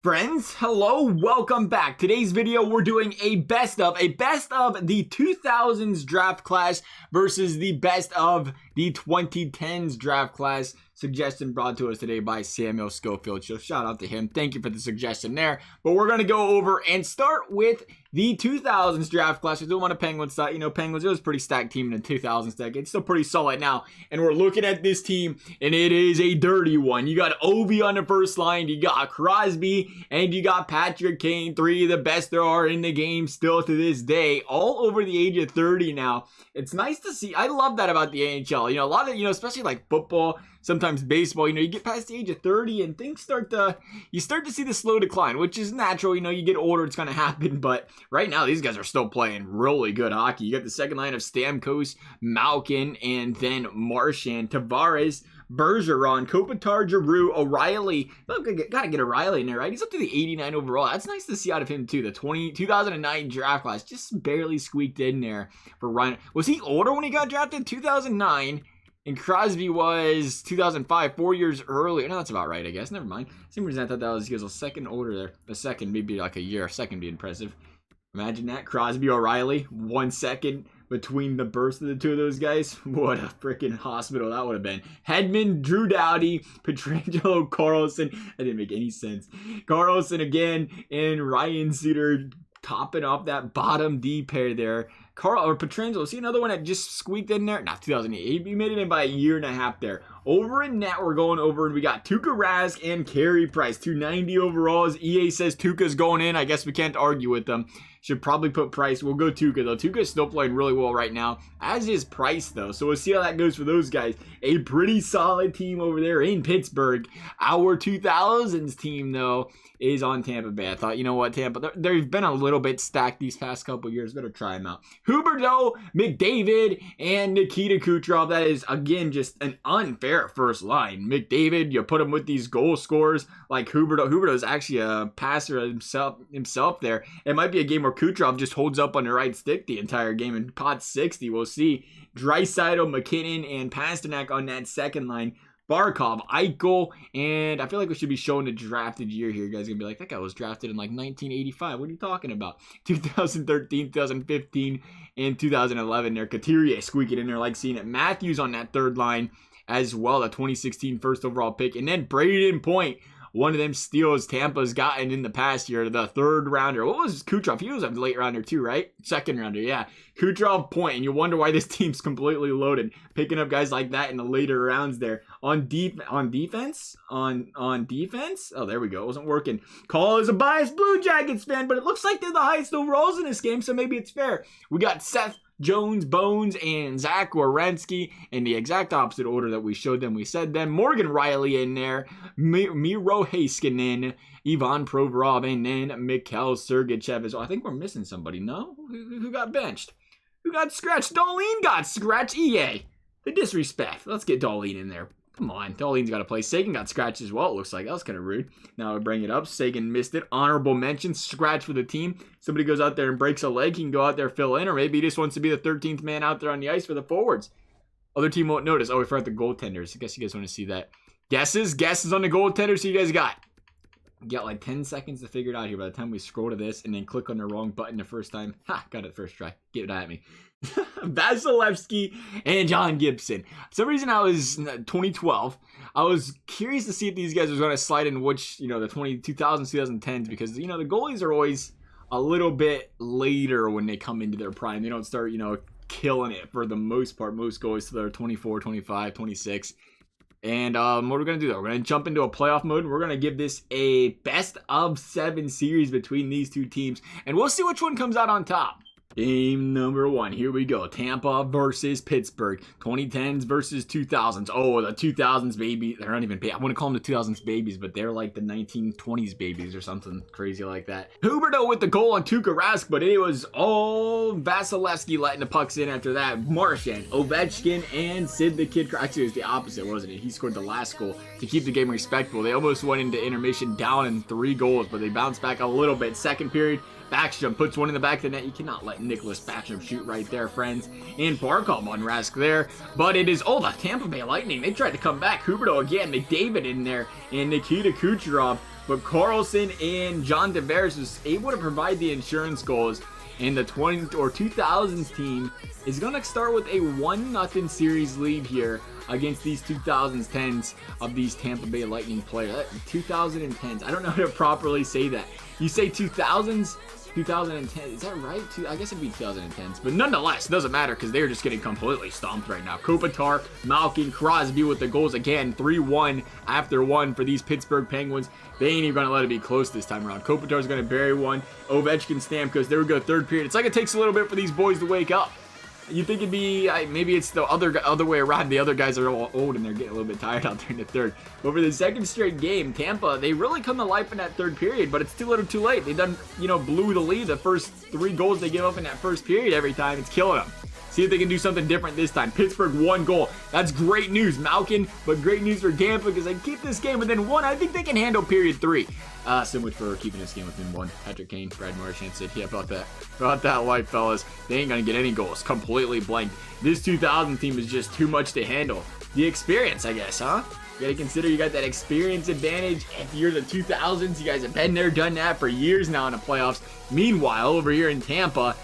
Friends, hello, welcome back. Today's video, we're doing a best of the 2000s draft class versus the best of the 2010s draft class. Suggestion brought to us today by Samuel Schofield. So shout out to him. Thank you for the suggestion there. But we're going to go over and start with the 2000s draft class. We don't want a Penguins side. You know, Penguins, it was a pretty stacked team in the 2000s decade. It's still pretty solid now. And we're looking at this team, and it is a dirty one. You got Ovi on the first line. You got Crosby, and you got Patrick Kane. Three of the best there are in the game still to this day. All over the age of 30 now. It's nice to see. I love that about the NHL. You know, a lot of, especially like football, sometimes baseball, you get past the age of 30 and things start to see the slow decline, which is natural. You get older, it's going to happen. But right now, these guys are still playing really good hockey. You got the second line of Stamkos, Malkin, and then Marchand, Tavares, Bergeron, Kopitar, Giroux, O'Reilly. Gotta get O'Reilly in there, right? He's up to the 89 overall. That's nice to see out of him, too. The 2009 draft class just barely squeaked in there for Ryan. Was he older when he got drafted? 2009. And Crosby was 2005, 4 years earlier. No, that's about right, I guess. Never mind. Same reason I thought he was a second older there. A second, maybe like a year. A second be impressive. Imagine that. Crosby, O'Reilly, 1 second between the burst of the two of those guys. What a freaking hospital that would have been. Hedman, Drew Doughty, Pietrangelo, Carlson. That didn't make any sense. Carlson again, and Ryan Suter topping off that bottom D pair there. Pietrangelo, see another one that just squeaked in there? Not 2008. He made it in by a year and a half there. Over in net, we're going over, and we got Tuukka Rask and Carey Price. 290 overalls. EA says Tuukka's going in. I guess we can't argue with them. Should probably put Price. We'll go Tuukka, though. Tuukka's still playing really well right now, as is Price, though. So we'll see how that goes for those guys. A pretty solid team over there in Pittsburgh. Our 2000s team, though, is on Tampa Bay. I thought, you know what, Tampa, they've been a little bit stacked these past couple years. Better try them out. Huberdeau, McDavid, and Nikita Kucherov. That is, again, just an unfair first line. McDavid, you put him with these goal scorers like Huberdeau. Huberdeau is actually a passer himself there. It might be a game where Kucherov just holds up on the right stick the entire game and pot 60. We'll see. Draisaitl, McKinnon, and Pasternak on that second line. Barkov, Eichel, and I feel like we should be showing the drafted year here. You guys are going to be like, that guy was drafted in like 1985. What are you talking about? 2013, 2015, and 2011 there. Couturier squeaking in there like seeing it. Matthews on that third line as well, a 2016 first overall pick. And then Braden Point, one of them steals Tampa's gotten in the past year, the third rounder. What was Kucherov? He was a late rounder too, right? Second rounder, yeah. Kucherov, Point, and you wonder why this team's completely loaded. Picking up guys like that in the later rounds there. On defense? Oh, there we go. It wasn't working. Call is a biased Blue Jackets fan, but it looks like they're the highest overalls in this game, so maybe it's fair. We got Seth Jones, Bones, and Zach Werenski in the exact opposite order that we showed them. We said them. Morgan Riley in there. Miro Heiskanen, Ivan Provorov, and then Mikhail Sergachev as well. I think we're missing somebody. No? Who got benched? Who got scratched? Darlene got scratched. EA. The disrespect. Let's get Darlene in there. Come on, Darlene's got to play. Sagan got scratched as well, it looks like. That was kind of rude. Now I bring it up. Sagan missed it. Honorable mention. Scratch for the team. Somebody goes out there and breaks a leg. He can go out there, fill in, or maybe he just wants to be the 13th man out there on the ice for the forwards. Other team won't notice. Oh, we forgot the goaltenders. I guess you guys want to see that. Guesses? Guesses on the goaltenders? So you guys got? You got like 10 seconds to figure it out here by the time we scroll to this and then click on the wrong button the first time. Ha! Got it first try. Give it at me. Vasilevsky and John Gibson. For some reason, I was 2012. I was curious to see if these guys were going to slide in which, the 2000s, 2010s, because, the goalies are always a little bit later when they come into their prime. They don't start, killing it for the most part. Most goalies till they're 24, 25, 26. And what we're going to do, though, we're going to jump into a playoff mode. We're going to give this a best of 7 series between these two teams. And we'll see which one comes out on top. Game number 1. Here we go. Tampa versus Pittsburgh. 2010s versus 2000s. Oh, the 2000s baby. They're not even, I want to call them the 2000s babies, but they're like the 1920s babies or something crazy like that. Huberdeau with the goal on Tuukka Rask, but it was all Vasilevsky letting the pucks in after that. Marchand, Ovechkin, and Sid the Kid. Actually, it was the opposite, wasn't it? He scored the last goal to keep the game respectful. They almost went into intermission down in 3 goals, but they bounced back a little bit. Second period, Backstrom puts one in the back of the net. You cannot let Nicholas Backstrom shoot right there, friends. And Barkov on Rask there. But it is, the Tampa Bay Lightning. They tried to come back. Huberdeau again. McDavid in there. And Nikita Kucherov but Carlson and John Tavares was able to provide the insurance goals. And the 2000's team is going to start with a 1-0 series lead here against these 2010's of these Tampa Bay Lightning players. 2010's. I don't know how to properly say that. You say 2000's, 2010. Is that right? I guess it'd be 2010's. But nonetheless, it doesn't matter because they're just getting completely stomped right now. Kopitar, Malkin, Crosby with the goals again. 3-1 after 1 for these Pittsburgh Penguins. They ain't even going to let it be close this time around. Kopitar's going to bury one. Ovechkin, Stamkos. There we go. Third period. It's like it takes a little bit for these boys to wake up. You think it'd be, maybe it's the other way around. The other guys are all old and they're getting a little bit tired out there in the third. But for the second straight game, Tampa, they really come to life in that third period, but it's too little too late. They done, blew the lead. The first 3 goals they give up in that first period every time, it's killing them. See if they can do something different this time. Pittsburgh 1 goal. That's great news, Malkin, but great news for Tampa because they keep this game within 1. I think they can handle period 3. So much for keeping this game within 1. Patrick Kane, Brad Marchand said, yeah, about that life, fellas. They ain't gonna get any goals. Completely blanked. This 2000 team is just too much to handle. The experience, I guess, huh? You gotta consider you got that experience advantage. If you're the 2000's, you guys have been there, done that for years now in the playoffs. Meanwhile, over here in Tampa,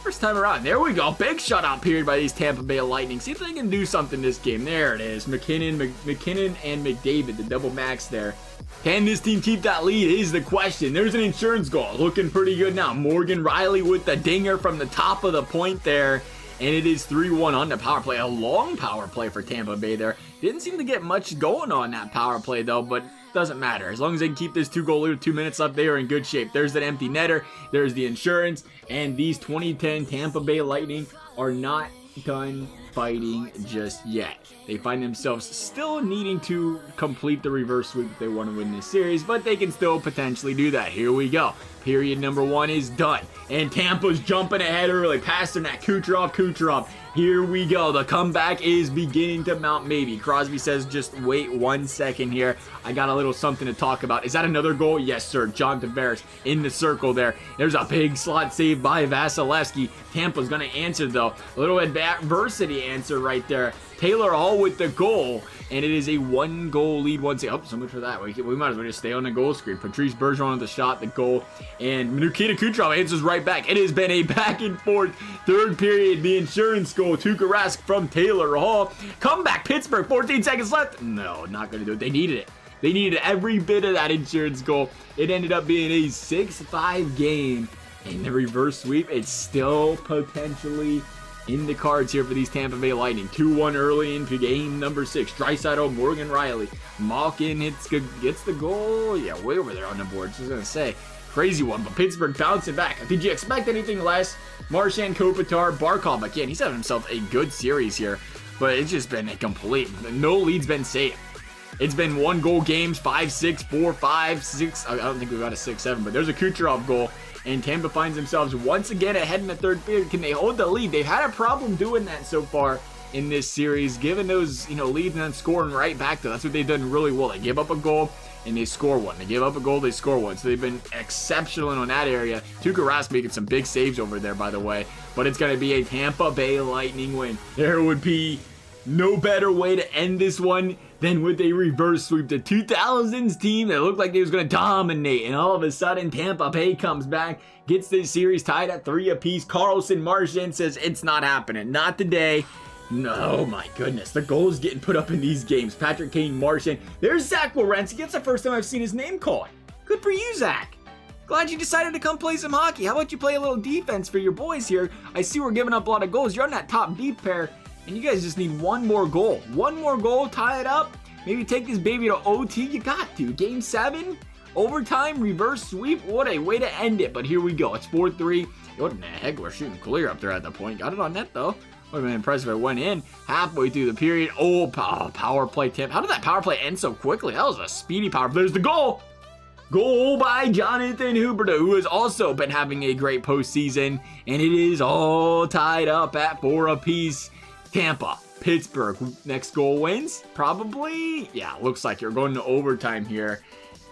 first time around. There we go. Big shutout period by these Tampa Bay Lightning. See if they can do something this game. There it is. McKinnon and McDavid, the double max there. Can this team keep that lead is the question. There's an insurance goal. Looking pretty good now. Morgan Riley with the dinger from the top of the point there. And it is 3-1 on the power play. A long power play for Tampa Bay there. Didn't seem to get much going on that power play though, but doesn't matter. As long as they can keep this 2-goal lead with 2 minutes left, they are in good shape. There's that empty netter. There's the insurance. And these 2010 Tampa Bay Lightning are not done fighting just yet. They find themselves still needing to complete the reverse sweep if they want to win this series, but they can still potentially do that. Here we go. Period number 1 is done. And Tampa's jumping ahead early. Pasternak, Kucherov. Here we go. The comeback is beginning to mount maybe. Crosby says, just wait 1 second here. I got a little something to talk about. Is that another goal? Yes, sir. John Tavares in the circle there. There's a big slot save by Vasilevsky. Tampa's going to answer, though. A little adversity answer right there. Taylor Hall with the goal, and it is a 1-goal lead. Oh, so much for that. We might as well just stay on the goal screen. Patrice Bergeron with the shot, the goal, and Nikita Kucherov answers right back. It has been a back and forth third period. The insurance goal, Tuukka Rask from Taylor Hall. Comeback, Pittsburgh, 14 seconds left. No, not going to do it. They needed it. They needed every bit of that insurance goal. It ended up being a 6-5 game. In the reverse sweep, it's still potentially in the cards here for these Tampa Bay Lightning. 2-1 early into game number 6. Draisaitl, Morgan Riley. Malkin gets the goal. Yeah, way over there on the board. Just gonna say, crazy one. But Pittsburgh bouncing back. Did you expect anything less? Marchand, Kopitar, Barkov. Again, he's having himself a good series here. But it's just been a complete. No lead's been safe. It's been 1-goal games, 5-6, 4-5, 6. I don't think we got a 6-7, but there's a Kucherov goal. And Tampa finds themselves once again ahead in the third period. Can they hold the lead? They've had a problem doing that so far in this series, giving those leads and then scoring right back to. That's what they've done really well. They give up a goal and they score one. They give up a goal, they score one. So they've been exceptional on that area. Tuukka Rask making some big saves over there, by the way. But it's going to be a Tampa Bay Lightning win. There would be no better way to end this one than with a reverse sweep. The 2000's team that looked like they was going to dominate, and all of a sudden Tampa Bay comes back, gets this series tied at 3 apiece. Carlson Marchand says it's not happening. Not today. No, my goodness. The goals getting put up in these games. Patrick Kane, Marchand. There's Zach Werenski. That's the first time I've seen his name called. Good for you, Zach. Glad you decided to come play some hockey. How about you play a little defense for your boys here? I see we're giving up a lot of goals. You're on that top deep pair. And you guys just need one more goal. One more goal, tie it up. Maybe take this baby to OT. You got to. Game 7, overtime, reverse sweep. What a way to end it. But here we go. It's 4-3. What in the heck? We're shooting clear up there at the point. Got it on net, though. Would have been impressive if it went in halfway through the period. Oh, power play tip. How did that power play end so quickly? That was a speedy power play. There's the goal. Goal by Jonathan Huberdeau, who has also been having a great postseason. And it is all tied up at 4 apiece. Tampa, Pittsburgh, next goal wins? Probably. Yeah, looks like you're going to overtime here.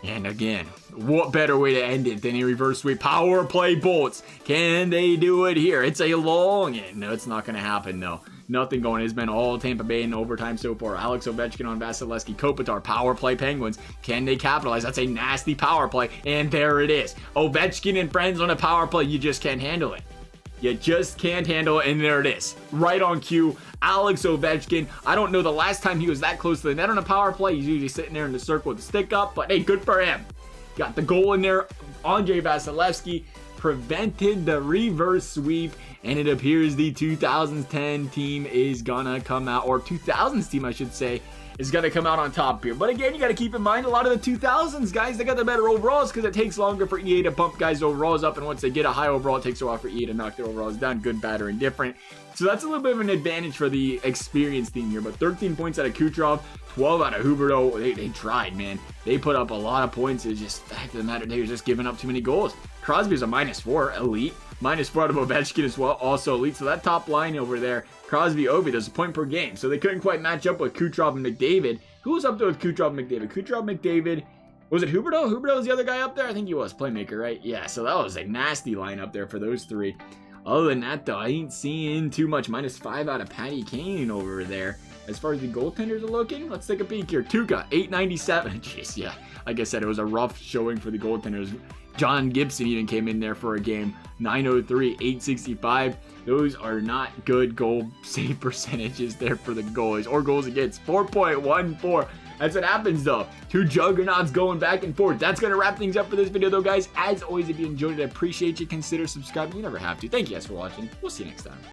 And again, what better way to end it than a reverse sweep? Power play bolts. Can they do it here? It's a long end. No, it's not going to happen, though. nothing going. It's been all Tampa Bay in overtime so far. Alex Ovechkin on Vasilevsky. Kopitar, power play Penguins. Can they capitalize? That's a nasty power play. And there it is. Ovechkin and friends on a power play. You just can't handle it. You just can't handle it, and there it is. Right on cue, Alex Ovechkin. I don't know the last time he was that close to the net on a power play. He's usually sitting there in the circle with the stick up, but hey, good for him. Got the goal in there. Andrei Vasilevsky prevented the reverse sweep, and it appears the 2010 team is gonna come out, or 2000s team, I should say, is going to come out on top here. But again, you got to keep in mind, a lot of the 2000s guys, they got the better overalls because it takes longer for EA to bump guys' overalls up, and once they get a high overall, it takes a while for EA to knock their overalls down, good, bad, or indifferent. So that's a little bit of an advantage for the experienced team here. But 13 points out of Kucherov, 12 out of Huberdeau. They tried, man. They put up a lot of points. It's just the fact of the matter, they were just giving up too many goals. Crosby's a -4, elite. -4 out of Ovechkin as well, also elite. So that top line over there, Crosby, Ovi, there's a point per game. So they couldn't quite match up with Kucherov and McDavid. Who was up there with Kucherov and McDavid? Kucherov, McDavid. Was it Huberdeau? Huberdeau was the other guy up there? I think he was. Playmaker, right? Yeah, so that was a nasty line up there for those three. Other than that, though, I ain't seeing too much. -5 out of Patty Kane over there. As far as the goaltenders are looking, let's take a peek here. Tuukka, 897. Jeez, yeah. Like I said, it was a rough showing for the goaltenders. John Gibson even came in there for a game. 903, 865. Those are not good goal save percentages there for the goalies, or goals against. 4.14. That's what happens, though. Two juggernauts going back and forth. That's going to wrap things up for this video, though, guys. As always, if you enjoyed it, I appreciate you. Consider subscribing. You never have to. Thank you guys for watching. We'll see you next time.